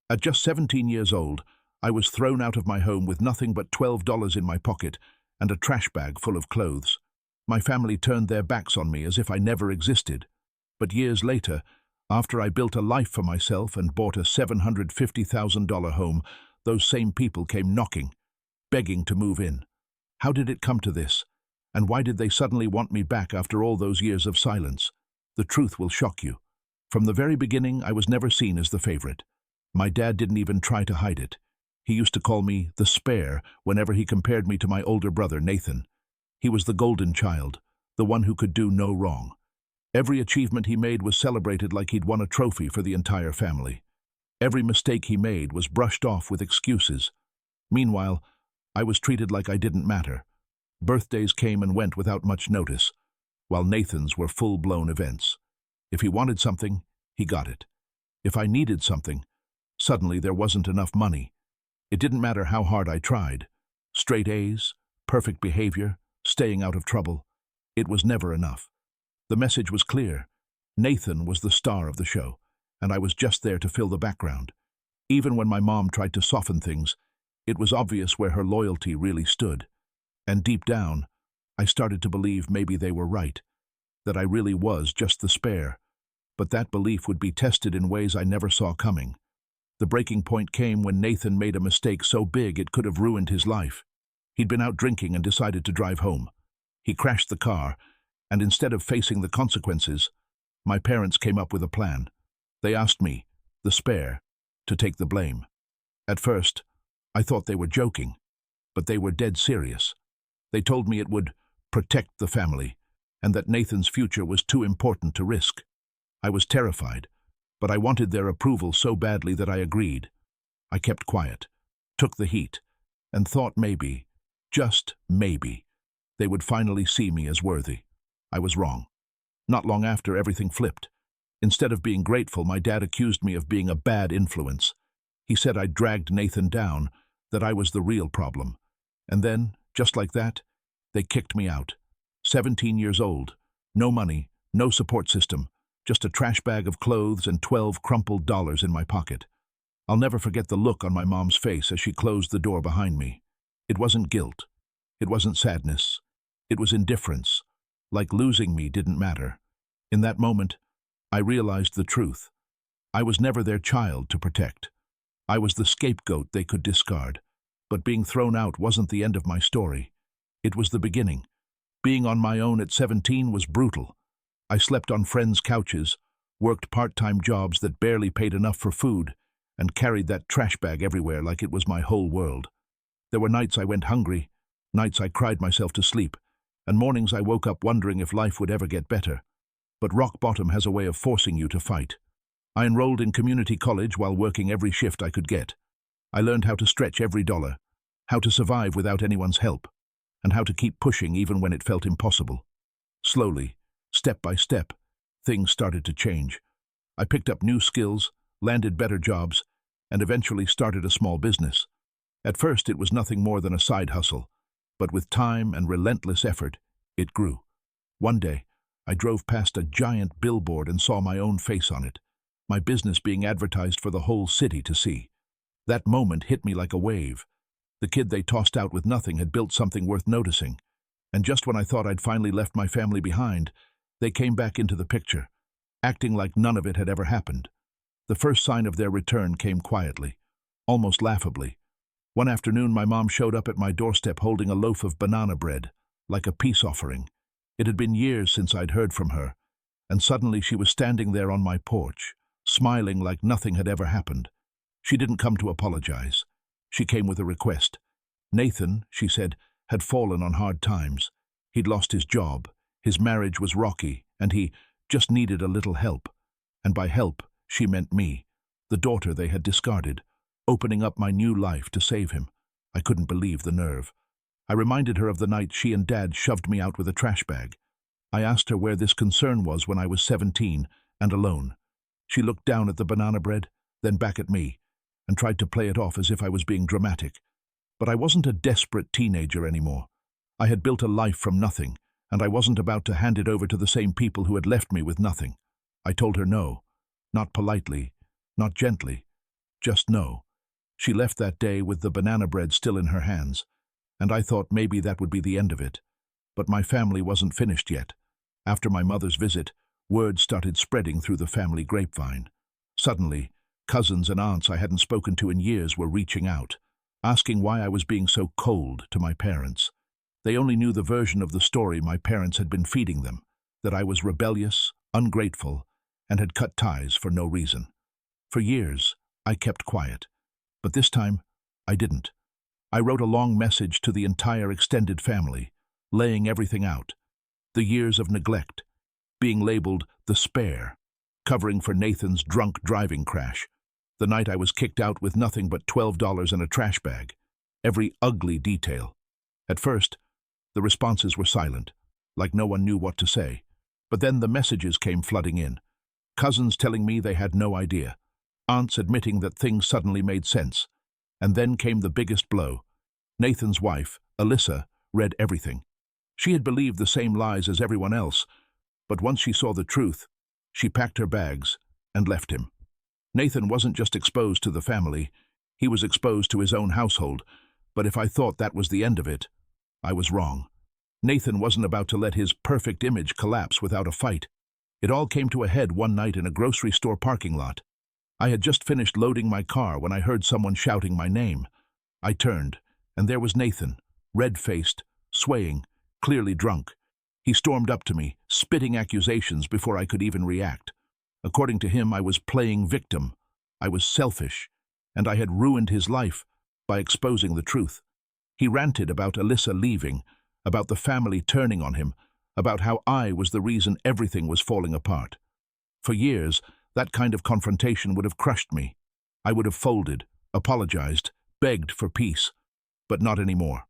At just 17 years old, I was thrown out of my home with nothing but $12 in my pocket and a trash bag full of clothes. My family turned their backs on me as if I never existed. But years later, after I built a life for myself and bought a $750,000 home, those same people came knocking, begging to move in. How did it come to this? And why did they suddenly want me back after all those years of silence? The truth will shock you. From the very beginning, I was never seen as the favorite. My dad didn't even try to hide it. He used to call me the spare whenever he compared me to my older brother, Nathan. He was the golden child, the one who could do no wrong. Every achievement he made was celebrated like he'd won a trophy for the entire family. Every mistake he made was brushed off with excuses. Meanwhile, I was treated like I didn't matter. Birthdays came and went without much notice, while Nathan's were full-blown events. If he wanted something, he got it. If I needed something, suddenly there wasn't enough money. It didn't matter how hard I tried. Straight A's, perfect behavior, staying out of trouble. It was never enough. The message was clear. Nathan was the star of the show, and I was just there to fill the background. Even when my mom tried to soften things, it was obvious where her loyalty really stood. And deep down, I started to believe maybe they were right, that I really was just the spare. But that belief would be tested in ways I never saw coming. The breaking point came when Nathan made a mistake so big it could have ruined his life. He'd been out drinking and decided to drive home. He crashed the car, and instead of facing the consequences, my parents came up with a plan. They asked me, the spare, to take the blame. At first, I thought they were joking, but they were dead serious. They told me it would protect the family, and that Nathan's future was too important to risk. I was terrified, but I wanted their approval so badly that I agreed. I kept quiet, took the heat, and thought maybe, just maybe, they would finally see me as worthy. I was wrong. Not long after, everything flipped. Instead of being grateful, my dad accused me of being a bad influence. He said I'd dragged Nathan down, that I was the real problem. And then, just like that, they kicked me out. 17 years old, no money, no support system, just a trash bag of clothes and 12 crumpled dollars in my pocket. I'll never forget the look on my mom's face as she closed the door behind me. It wasn't guilt. It wasn't sadness. It was indifference, like losing me didn't matter. In that moment, I realized the truth. I was never their child to protect. I was the scapegoat they could discard. But being thrown out wasn't the end of my story. It was the beginning. Being on my own at 17 was brutal. I slept on friends' couches, worked part-time jobs that barely paid enough for food, and carried that trash bag everywhere like it was my whole world. There were nights I went hungry, nights I cried myself to sleep, and mornings I woke up wondering if life would ever get better. But rock bottom has a way of forcing you to fight. I enrolled in community college while working every shift I could get. I learned how to stretch every dollar, how to survive without anyone's help, and how to keep pushing even when it felt impossible. Slowly, step by step, things started to change. I picked up new skills, landed better jobs, and eventually started a small business. At first, it was nothing more than a side hustle, but with time and relentless effort, it grew. One day, I drove past a giant billboard and saw my own face on it, my business being advertised for the whole city to see. That moment hit me like a wave. The kid they tossed out with nothing had built something worth noticing, and just when I thought I'd finally left my family behind, they came back into the picture, acting like none of it had ever happened. The first sign of their return came quietly, almost laughably. One afternoon, my mom showed up at my doorstep holding a loaf of banana bread, like a peace offering. It had been years since I'd heard from her, and suddenly she was standing there on my porch, smiling like nothing had ever happened. She didn't come to apologize. She came with a request. Nathan, she said, had fallen on hard times. He'd lost his job, his marriage was rocky, and he just needed a little help. And by help, she meant me, the daughter they had discarded, opening up my new life to save him. I couldn't believe the nerve. I reminded her of the night she and Dad shoved me out with a trash bag. I asked her where this concern was when I was 17 and alone. She looked down at the banana bread, then back at me, and tried to play it off as if I was being dramatic. But I wasn't a desperate teenager anymore. I had built a life from nothing, and I wasn't about to hand it over to the same people who had left me with nothing. I told her no, not politely, not gently, just no. She left that day with the banana bread still in her hands, and I thought maybe that would be the end of it. But my family wasn't finished yet. After my mother's visit, word started spreading through the family grapevine. Suddenly, cousins and aunts I hadn't spoken to in years were reaching out, asking why I was being so cold to my parents. They only knew the version of the story my parents had been feeding them, that I was rebellious, ungrateful, and had cut ties for no reason. For years, I kept quiet, but this time, I didn't. I wrote a long message to the entire extended family, laying everything out. The years of neglect, being labeled the spare, covering for Nathan's drunk driving crash, the night I was kicked out with nothing but $12 and a trash bag, every ugly detail. At first, the responses were silent, like no one knew what to say. But then the messages came flooding in. Cousins telling me they had no idea. Aunts admitting that things suddenly made sense. And then came the biggest blow. Nathan's wife, Alyssa, read everything. She had believed the same lies as everyone else, but once she saw the truth, she packed her bags and left him. Nathan wasn't just exposed to the family, he was exposed to his own household, but if I thought that was the end of it, I was wrong. Nathan wasn't about to let his perfect image collapse without a fight. It all came to a head one night in a grocery store parking lot. I had just finished loading my car when I heard someone shouting my name. I turned, and there was Nathan, red-faced, swaying, clearly drunk. He stormed up to me, spitting accusations before I could even react. According to him, I was playing victim. I was selfish, and I had ruined his life by exposing the truth. He ranted about Alyssa leaving, about the family turning on him, about how I was the reason everything was falling apart. For years, that kind of confrontation would have crushed me. I would have folded, apologized, begged for peace. But not anymore.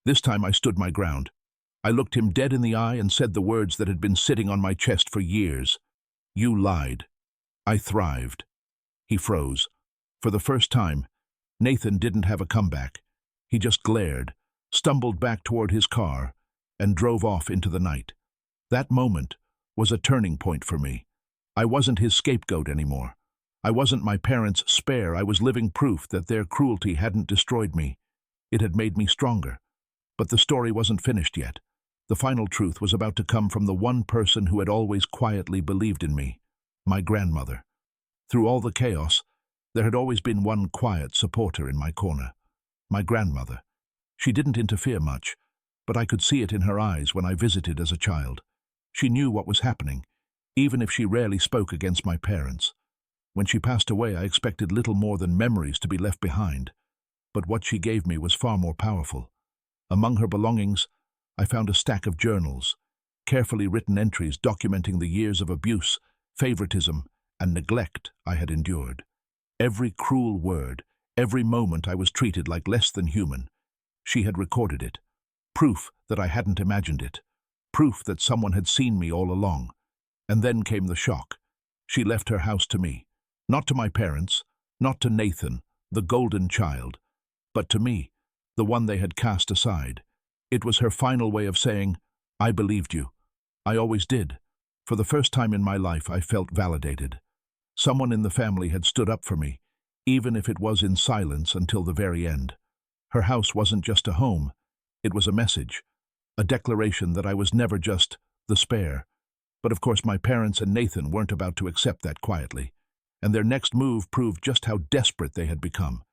This time I stood my ground. I looked him dead in the eye and said the words that had been sitting on my chest for years. You lied. I thrived. He froze. For the first time, Nathan didn't have a comeback. He just glared, stumbled back toward his car, and drove off into the night. That moment was a turning point for me. I wasn't his scapegoat anymore. I wasn't my parents' spare. I was living proof that their cruelty hadn't destroyed me. It had made me stronger. But the story wasn't finished yet. The final truth was about to come from the one person who had always quietly believed in me, my grandmother. Through all the chaos, there had always been one quiet supporter in my corner, my grandmother. She didn't interfere much, but I could see it in her eyes when I visited as a child. She knew what was happening, even if she rarely spoke against my parents. When she passed away, I expected little more than memories to be left behind. But what she gave me was far more powerful. Among her belongings, I found a stack of journals, carefully written entries documenting the years of abuse, favoritism, and neglect I had endured. Every cruel word, every moment I was treated like less than human. She had recorded it. Proof that I hadn't imagined it. Proof that someone had seen me all along. And then came the shock. She left her house to me. Not to my parents, not to Nathan, the golden child, but to me, the one they had cast aside. It was her final way of saying, I believed you. I always did. For the first time in my life, I felt validated. Someone in the family had stood up for me, even if it was in silence until the very end. Her house wasn't just a home. It was a message, a declaration that I was never just the spare. But of course my parents and Nathan weren't about to accept that quietly, and their next move proved just how desperate they had become.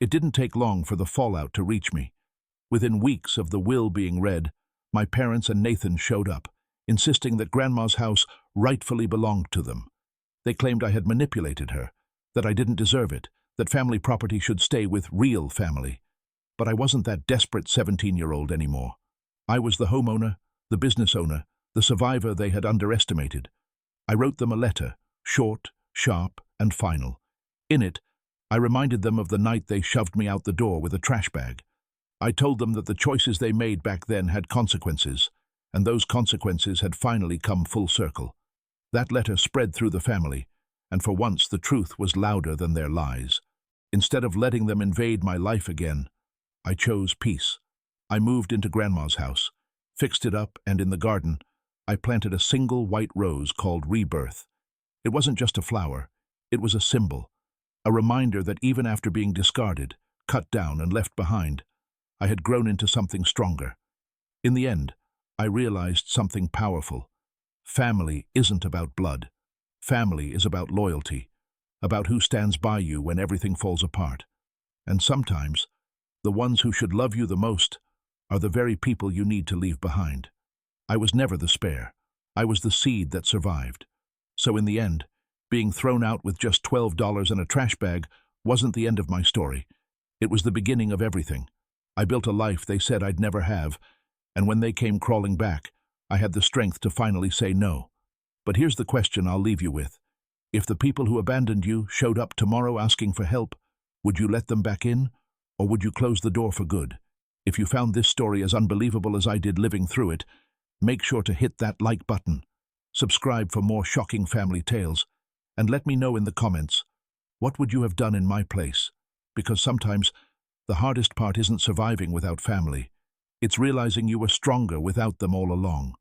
It didn't take long for the fallout to reach me. Within weeks of the will being read, my parents and Nathan showed up, insisting that Grandma's house rightfully belonged to them. They claimed I had manipulated her, that I didn't deserve it, that family property should stay with real family. But I wasn't that desperate 17-year-old anymore. I was the homeowner, the business owner, the survivor they had underestimated. I wrote them a letter, short, sharp, and final. In it, I reminded them of the night they shoved me out the door with a trash bag. I told them that the choices they made back then had consequences, and those consequences had finally come full circle. That letter spread through the family, and for once the truth was louder than their lies. Instead of letting them invade my life again, I chose peace. I moved into Grandma's house, fixed it up, and in the garden, I planted a single white rose called Rebirth. It wasn't just a flower, it was a symbol. A reminder that even after being discarded, cut down and left behind, I had grown into something stronger. In the end, I realized something powerful. Family isn't about blood. Family is about loyalty, about who stands by you when everything falls apart. And sometimes, the ones who should love you the most are the very people you need to leave behind. I was never the spare. I was the seed that survived. So in the end, being thrown out with just $12 and a trash bag wasn't the end of my story. It was the beginning of everything. I built a life they said I'd never have, and when they came crawling back, I had the strength to finally say no. But here's the question I'll leave you with. If the people who abandoned you showed up tomorrow asking for help, would you let them back in, or would you close the door for good? If you found this story as unbelievable as I did living through it, make sure to hit that like button, subscribe for more shocking family tales, and let me know in the comments, what would you have done in my place? Because sometimes, the hardest part isn't surviving without family. It's realizing you were stronger without them all along.